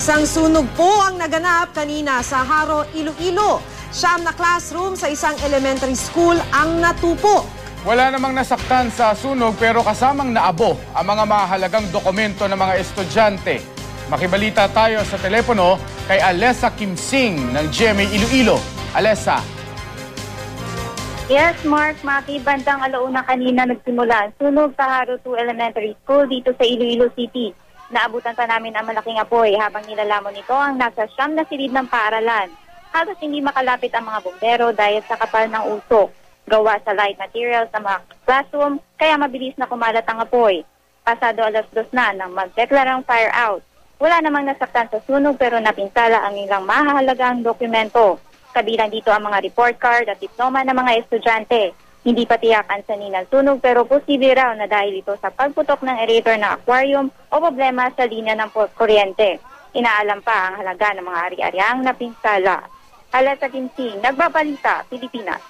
Isang sunog po ang naganap kanina sa Haro, Iloilo. Siyam na classroom sa isang elementary school ang natupo. Wala namang nasaktan sa sunog pero kasamang naabo ang mga mahalagang dokumento ng mga estudyante. Makibalita tayo sa telepono kay Alessa Kimsing ng GMA Iloilo. Alessa. Yes, Mark, Maki, bandang alauna kanina nagsimula ang sunog sa Haro 2 Elementary School dito sa Iloilo City. Naabutan pa namin ang malaking apoy habang nilalamon nito ang nasa siyam na silid ng paaralan. Halos hindi makalapit ang mga bumbero dahil sa kapal ng usok. Gawa sa light materials sa mga classroom, kaya mabilis na kumalat ang apoy. Pasado 2:00 na nang magdeklarang fire out. Wala namang nasaktan sa sunog pero napinsala ang ilang mahahalagang dokumento. Kabilang dito ang mga report card at diploma ng mga estudyante. Hindi pa tiyakan sa ninang sunog pero posible raw na dahil ito sa pagputok ng aerator ng aquarium o problema sa linya ng kuryente. Inaalam pa ang halaga ng mga ari-ariang napinsala. Alessa Kimsing, Nagbabalita, Pilipinas.